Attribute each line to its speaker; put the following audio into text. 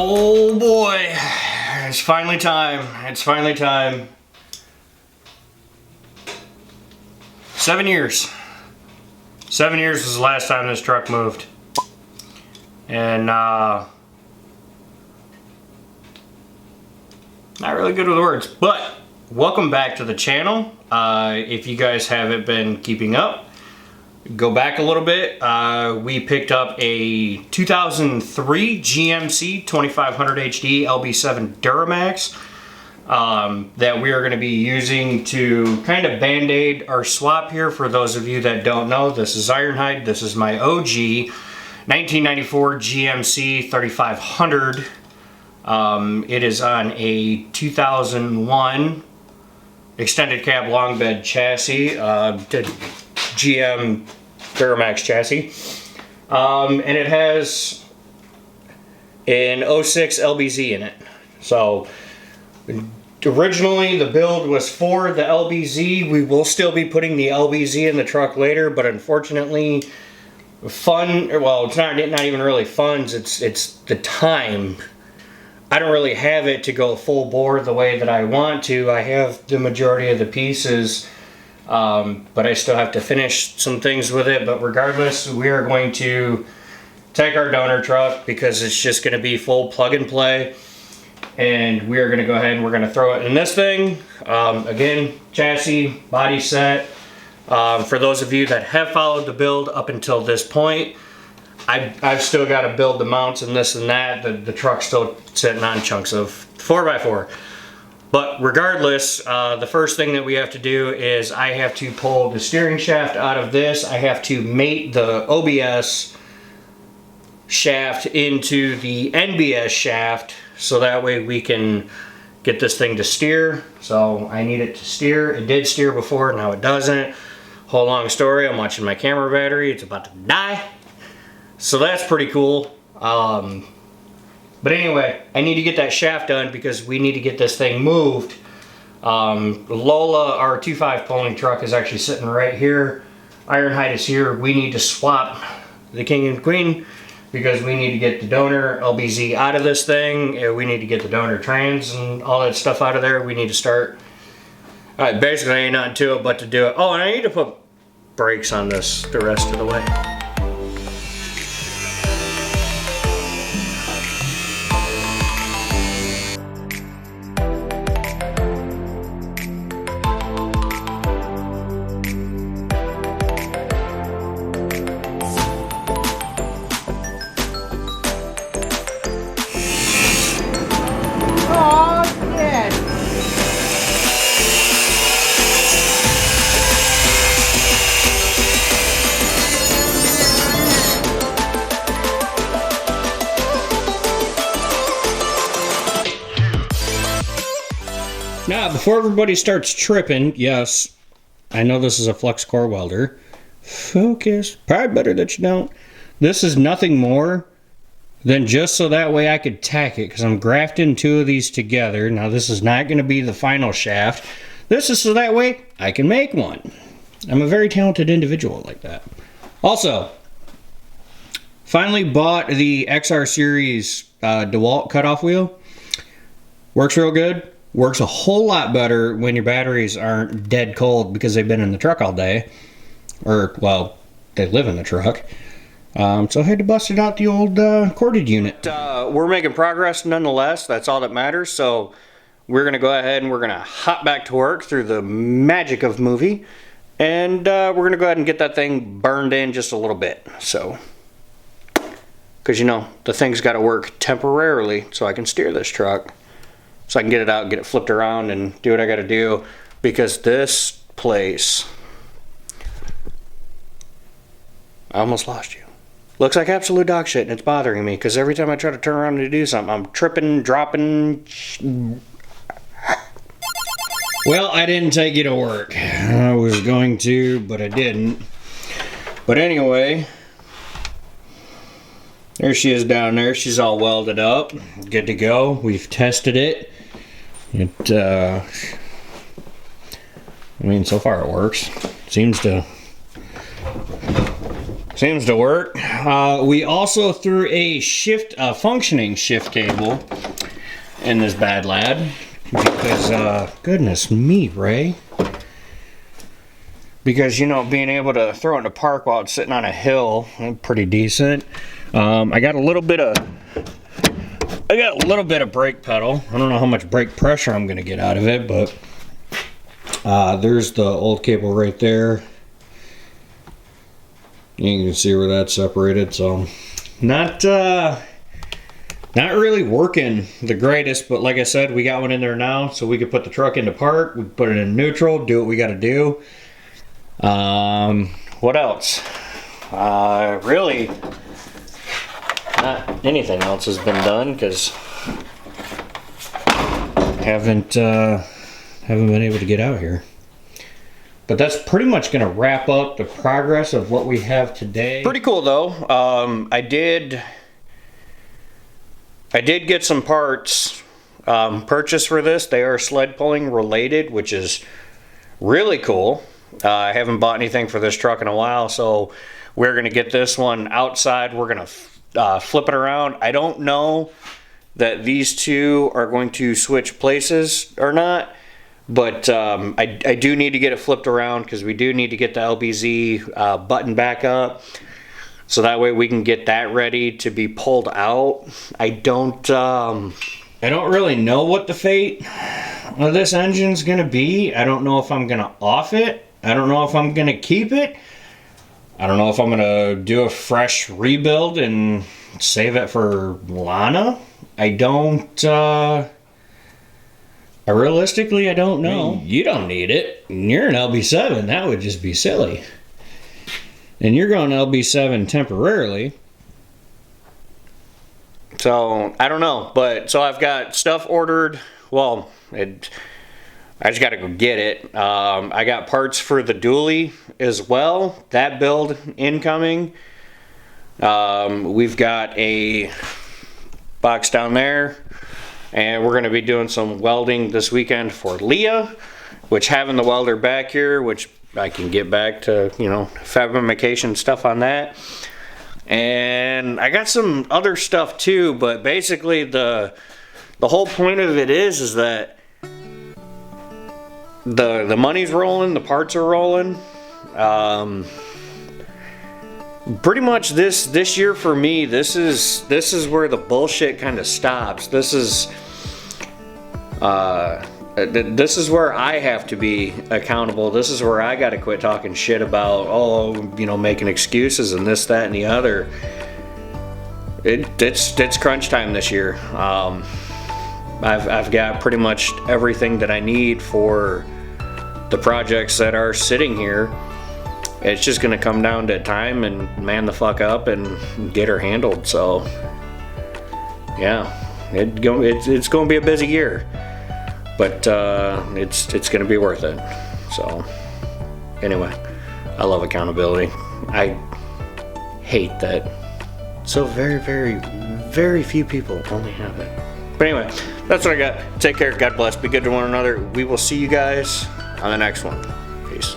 Speaker 1: Oh boy, it's finally time. It's finally time. 7 years. 7 years was the last time this truck moved. And not really good with words, but welcome back to the channel. If you guys haven't been keeping up, go back a little bit. We picked up a 2003 GMC 2500 HD LB7 Duramax that we are going to be using to kind of band-aid our swap here. For those of you that don't know, this is Ironhide. This is my OG 1994 GMC 3500. It is on a 2001 extended cab long bed chassis, GM Duramax chassis, and it has an 06 LBZ in it. So originally the build was for the LBZ. We will still be putting the LBZ in the truck later, but unfortunately it's not even really funds, it's the time. I don't really have it to go full bore the way that I want to. I have the majority of the pieces, but I still have to finish some things with it. But regardless, we are going to take our donor truck because it's just going to be full plug and play. And we are going to go ahead and we're going to throw it in this thing. Again, chassis, body set. For those of you that have followed the build up until this point, I've still got to build the mounts and this and that. The truck's still sitting on chunks of 4x4. But regardless, the first thing that we have to do is I have to pull the steering shaft out of this. I have to mate the OBS shaft into the NBS shaft so that way we can get this thing to steer. So I need it to steer. It did steer before, now it doesn't. Whole long story, I'm watching my camera battery. It's about to die. So that's pretty cool. But anyway, I need to get that shaft done because we need to get this thing moved. Lola, our 2.5 pulling truck, is actually sitting right here. Ironhide is here. We need to swap the king and queen because we need to get the donor LBZ out of this thing. We need to get the donor trans and all that stuff out of there. We need to start. Basically ain't nothing to it but to do it. Oh, and I need to put brakes on this the rest of the way. Now, before everybody starts tripping, yes, I know this is a flux core welder. Focus. Probably better that you don't. This is nothing more than just so that way I could tack it, because I'm grafting two of these together. Now, this is not going to be the final shaft. This is so that way I can make one. I'm a very talented individual like that. Also, finally bought the XR Series DeWalt cutoff wheel. Works real good. Works a whole lot better when your batteries aren't dead cold because they've been in the truck all day. Or, well, they live in the truck. So I had to bust it out the old corded unit. We're making progress nonetheless. That's all that matters. So we're going to go ahead and we're going to hop back to work through the magic of movie. And we're going to go ahead and get that thing burned in just a little bit. So, because, you know, the thing's got to work temporarily so I can steer this truck. So I can get it out, get it flipped around, and do what I got to do. Because this place, I almost lost you. Looks like absolute dog shit, and it's bothering me. Because every time I try to turn around to do something, I'm tripping, dropping. Well, I didn't take you to work. I was going to, but I didn't. But anyway, there she is down there. She's all welded up, good to go. We've tested it. I mean, so far it works. Seems to Seems to work. We also threw a functioning shift cable in this bad lad because, goodness me, Ray. Because, you know, being able to throw it in the park while it's sitting on a hill, pretty decent. I got a little bit of brake pedal. I don't know how much brake pressure I'm gonna get out of it, but there's the old cable right there. You can see where that's separated, so not really working the greatest, but like I said, we got one in there now, so we could put the truck into park, we can put it in neutral, do what we gotta do. What else? Really, not anything else has been done, because haven't been able to get out here. But that's pretty much going to wrap up the progress of what we have today. Pretty cool though. I did get some parts purchased for this. They are sled pulling related, which is really cool. I haven't bought anything for this truck in a while, so we're going to get this one outside. We're going to flip it around. I don't know that these two are going to switch places or not. But I do need to get it flipped around because we do need to get the LBZ button back up, so that way we can get that ready to be pulled out. I don't really know what the fate of this engine's gonna be. I don't know if I'm gonna off it. I don't know if I'm gonna keep it. I don't know if I'm gonna do a fresh rebuild and save it for Lana. Realistically, I don't know. I mean, you don't need it. You're an LB7. That would just be silly. And you're going LB7 temporarily. So, I don't know. But, so I've got stuff ordered. Well, I just got to go get it. I got parts for the dually as well. That build incoming. We've got a box down there. And we're going to be doing some welding this weekend for Leah, which having the welder back here, which I can get back to, you know, fabrication stuff on that. And I got some other stuff too, but basically the whole point of it is that the money's rolling, the parts are rolling. Pretty much this year for me, this is where the bullshit kind of stops. This is where I have to be accountable. This is where I got to quit talking shit about, oh, you know, making excuses and this, that, and the other. It's crunch time this year. I've got pretty much everything that I need for the projects that are sitting here. It's just gonna come down to time and man the fuck up and get her handled. So yeah, it's gonna be a busy year, but it's gonna be worth it. So anyway, I love accountability. I hate that so very, very, very few people only have it. But anyway, that's what I got. Take care, God bless, be good to one another. We will see you guys on the next one. Peace.